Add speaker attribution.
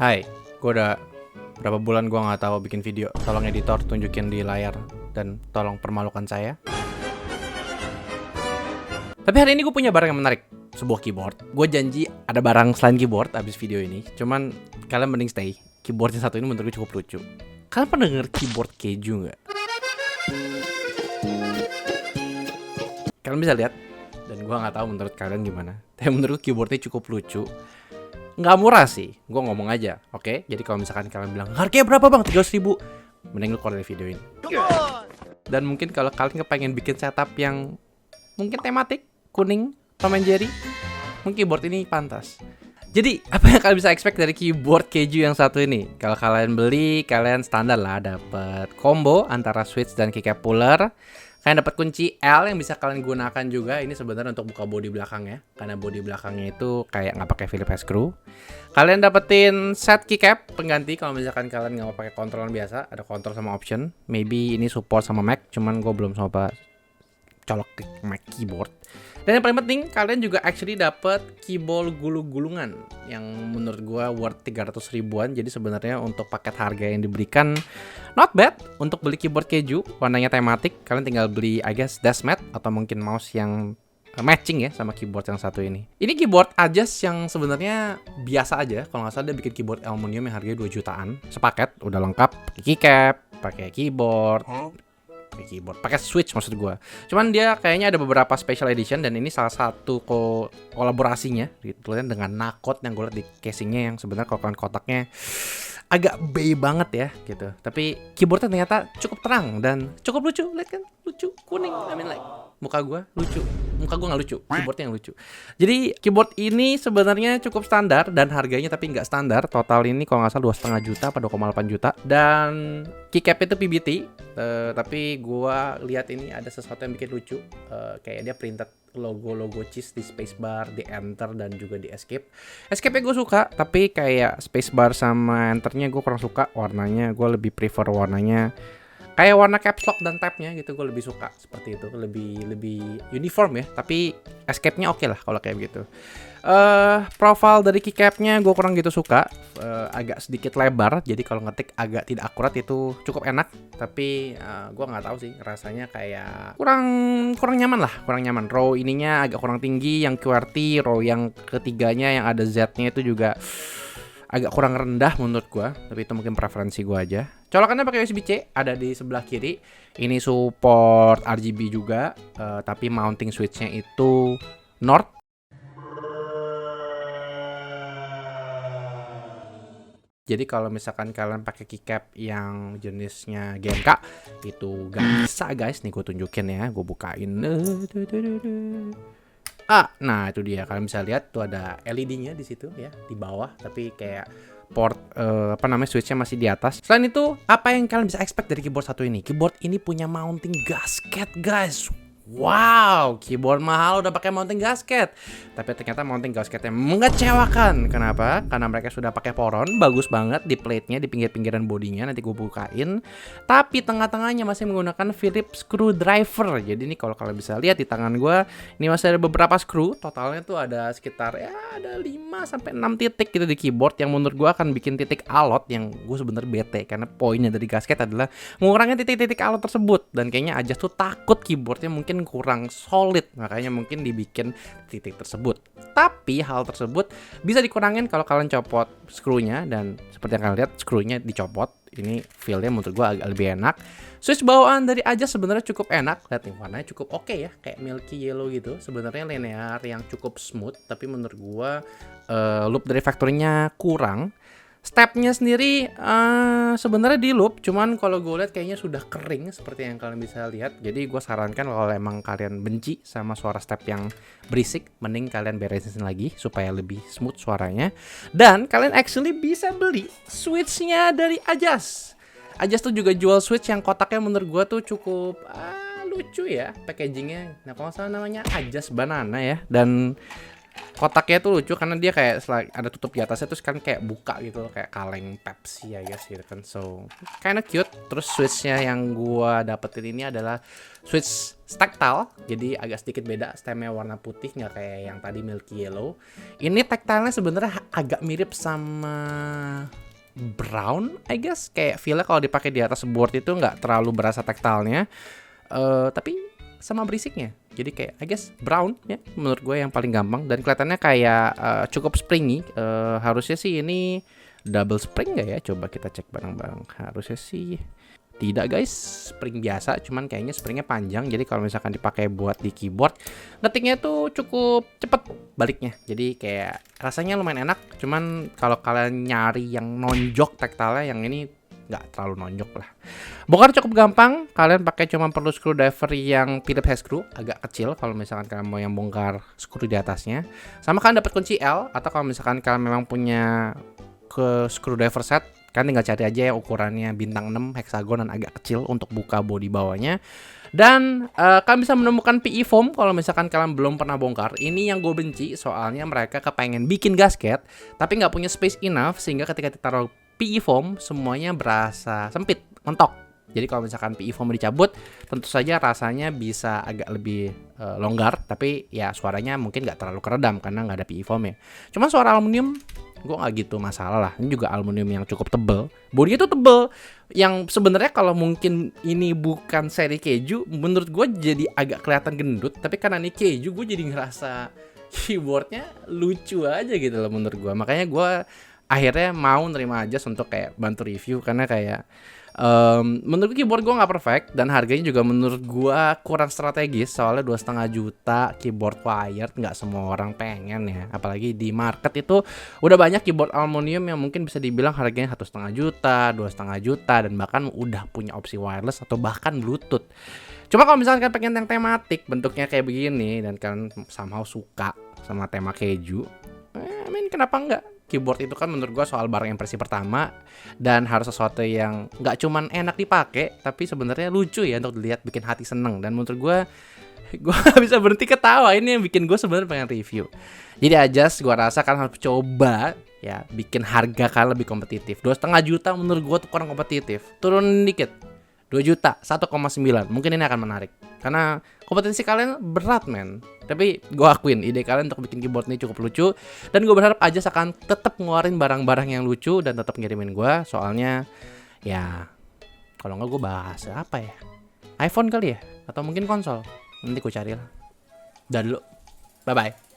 Speaker 1: Hai, gue udah berapa bulan gue nggak tahu bikin video. Tolong editor tunjukin di layar dan tolong permalukan saya. Tapi hari ini gue punya barang yang menarik, sebuah keyboard. Gue janji ada barang selain keyboard abis video ini. Cuman kalian mending stay. Keyboard yang satu ini menurut gue cukup lucu. Kalian pernah denger keyboard keju nggak? Kalian bisa lihat. Dan gue nggak tahu menurut kalian gimana. Tapi menurut gue keyboardnya cukup lucu. Nggak murah sih, gue ngomong aja, oke? Jadi kalau misalkan kalian bilang, harganya berapa bang? 300.000. Mending lu keluar dari video ini. Dan mungkin kalau kalian kepengen bikin setup yang mungkin tematik, kuning, Tom and Jerry, mungkin keyboard ini pantas. Jadi, apa yang kalian bisa expect dari keyboard keju yang satu ini? Kalau kalian beli, kalian standar lah dapat combo antara switch dan keycap puller. Kalian dapat kunci L yang bisa kalian gunakan juga. Ini sebenarnya untuk buka bodi belakangnya, karena bodi belakangnya itu kayak nggak pakai Phillips screw. Kalian dapetin set keycap pengganti kalau misalkan kalian nggak mau pakai kontrolan biasa. Ada kontrol sama option. Maybe ini support sama Mac, cuman gue belum coba colok ke Mac keyboard. Dan yang paling penting, kalian juga actually dapet keyboard gulung-gulungan yang menurut gue worth 300 ribuan. Jadi sebenarnya untuk paket harga yang diberikan not bad untuk beli keyboard keju warnanya tematik. Kalian tinggal beli I guess desk mat atau mungkin mouse yang matching ya sama keyboard yang satu ini. Ini keyboard Ajas yang sebenarnya biasa aja. Kalau nggak salah dia bikin keyboard aluminium yang harganya 2 jutaan. Sepaket, udah lengkap, pakai keycap, pakai keyboard, pakai switch maksud gue. Cuman dia kayaknya ada beberapa special edition dan ini salah satu kolaborasinya gitu kan dengan Nakot yang gue liat di casingnya yang sebenarnya kalau kotaknya agak bay banget ya gitu. Tapi keyboardnya ternyata cukup terang dan cukup lucu. Lihat kan, lucu, kuning. I mean like muka gue lucu. Muka gue nggak lucu, keyboardnya yang lucu. Jadi keyboard ini sebenarnya cukup standar dan harganya tapi nggak standar. Total ini kalau nggak salah 2,5 juta atau 2,8 juta. Dan keycap itu PBT. Tapi gue lihat ini ada sesuatu yang bikin lucu. Kayak dia printed logo cheese di spacebar, di enter dan juga di escape. Escape-nya gue suka, tapi kayak spacebar sama enternya gue kurang suka warnanya. Gue lebih prefer warnanya kayak warna caps lock dan tabnya gitu, gue lebih suka seperti itu, lebih uniform ya. Tapi escape-nya oke lah kalau kayak gitu. Profile dari keycapnya gue kurang gitu suka, agak sedikit lebar, jadi kalau ngetik agak tidak akurat itu cukup enak. Tapi gue nggak tahu sih, rasanya kayak kurang nyaman lah, kurang nyaman. Row ininya agak kurang tinggi, yang QWERTY, row yang ketiganya yang ada Z-nya itu juga agak kurang rendah menurut gua, tapi itu mungkin preferensi gua aja. Colokannya pakai USB-C, ada di sebelah kiri. Ini support RGB juga, tapi mounting switch-nya itu North. Jadi kalau misalkan kalian pakai keycap yang jenisnya GMK itu gak bisa guys. Nih gue tunjukin ya, gue bukain. Nah itu dia, kalian bisa lihat tuh ada LED-nya di situ ya, di bawah, tapi kayak port switch-nya masih di atas. Selain itu, apa yang kalian bisa expect dari keyboard satu ini? Keyboard ini punya mounting gasket, guys. Wow, keyboard mahal udah pakai mounting gasket. Tapi ternyata mounting gasketnya mengecewakan. Kenapa? Karena mereka sudah pakai poron, bagus banget di plate-nya, di pinggir-pinggiran bodinya. Nanti gue bukain. Tapi tengah-tengahnya masih menggunakan Phillips screwdriver. Jadi ini kalau kalian bisa lihat di tangan gue, ini masih ada beberapa screw. Totalnya tuh ada sekitar ya ada 5-6 titik gitu di keyboard yang menurut gue akan bikin titik alot yang gue sebenarnya bete. Karena poinnya dari gasket adalah mengurangi titik-titik alot tersebut. Dan kayaknya Ajas tuh takut keyboardnya mungkin kurang solid, makanya mungkin dibikin titik tersebut. Tapi hal tersebut bisa dikurangin kalau kalian copot skrunya, dan seperti yang kalian lihat skrunya dicopot. Ini feel-nya menurut gua agak lebih enak. Switch bawaan dari Ajas sebenarnya cukup enak. Lihat nih warnanya cukup oke ya, kayak milky yellow gitu. Sebenarnya linear yang cukup smooth, tapi menurut gua loop dari factory-nya kurang. Stepnya sendiri sebenarnya di loop, cuman kalau gue lihat kayaknya sudah kering seperti yang kalian bisa lihat. Jadi gue sarankan kalau emang kalian benci sama suara step yang berisik, mending kalian beresin lagi supaya lebih smooth suaranya. Dan kalian actually bisa beli switchnya dari Ajas. Ajas tuh juga jual switch yang kotaknya menurut gue tuh cukup lucu ya packagingnya. Nah kalau nggak salah namanya Ajas Banana ya. Dan kotaknya tuh lucu karena dia kayak ada tutup di atasnya, terus kan kayak buka gitu, kayak kaleng Pepsi ya guys gitu kan. So kinda cute. Terus switchnya yang gua dapetin ini adalah switch tactile, jadi agak sedikit beda. Stemnya warna putih, nggak kayak yang tadi milky yellow. Ini tactile-nya sebenarnya agak mirip sama brown, I guess. Kayak feel-nya kalau dipakai di atas board itu nggak terlalu berasa taktilnya, tapi sama berisiknya. Jadi kayak I guess brown ya menurut gue yang paling gampang, dan kelihatannya kayak cukup springy. Harusnya sih ini double spring nggak ya? Coba kita cek bareng-bareng. Harusnya sih tidak guys, spring biasa, cuman kayaknya springnya panjang. Jadi kalau misalkan dipakai buat di keyboard, ngetiknya tuh cukup cepet baliknya. Jadi kayak rasanya lumayan enak. Cuman kalau kalian nyari yang nonjok taktilnya, yang ini nggak terlalu nonjok lah. Bongkar cukup gampang. Kalian pakai cuma perlu screwdriver yang Phillips head screw, agak kecil kalau misalkan kalian mau yang bongkar screw di atasnya. Sama kalian dapat kunci L, atau kalau misalkan kalian memang punya ke screwdriver set, kan tinggal cari aja yang ukurannya bintang 6 heksagon dan agak kecil untuk buka bodi bawahnya. Dan kalian bisa menemukan PE foam kalau misalkan kalian belum pernah bongkar. Ini yang gue benci, soalnya mereka kepengen bikin gasket tapi nggak punya space enough, sehingga ketika ditaruh PE foam semuanya berasa sempit, mentok. Jadi kalau misalkan PE foam dicabut, tentu saja rasanya bisa agak lebih longgar, tapi ya suaranya mungkin nggak terlalu keredam karena nggak ada PE foam ya. Cuman suara aluminium gue nggak gitu masalah lah. Ini juga aluminium yang cukup tebel, bodinya tuh tebel, yang sebenarnya kalau mungkin ini bukan seri keju, menurut gue jadi agak kelihatan gendut. Tapi karena ini keju, gue jadi ngerasa keyboardnya lucu aja gitu loh menurut gue. Makanya gue akhirnya mau nerima aja untuk kayak bantu review, karena kayak menurut gue keyboard gue nggak perfect, dan harganya juga menurut gue kurang strategis. Soalnya 2,5 juta keyboard wired, nggak semua orang pengen ya. Apalagi di market itu udah banyak keyboard aluminium yang mungkin bisa dibilang harganya 1,5 juta, 2,5 juta, dan bahkan udah punya opsi wireless atau bahkan bluetooth. Cuma kalau misalkan kalian pengen yang tematik bentuknya kayak begini, dan kalian somehow suka sama tema keju, kenapa enggak? Keyboard itu kan menurut gue soal barang impresi pertama, dan harus sesuatu yang nggak cuman enak dipakai, tapi sebenarnya lucu ya untuk dilihat, bikin hati seneng. Dan menurut gue gak bisa berhenti ketawa. Ini yang bikin gue sebenarnya pengen review. Jadi aja gue rasa kan harus coba ya bikin harga kalian lebih kompetitif. 2,5 juta menurut gue tuh kurang kompetitif. Turun dikit, 2 juta, 1,9. Mungkin ini akan menarik, karena kompetensi kalian berat men. Tapi gue akuin ide kalian untuk bikin keyboard ini cukup lucu, dan gue berharap aja akan tetap ngeluarin barang-barang yang lucu dan tetap ngirimin gue. Soalnya ya kalau nggak gue bahas apa ya, iPhone kali ya, atau mungkin konsol. Nanti gue cari lah. Udah dulu, bye bye.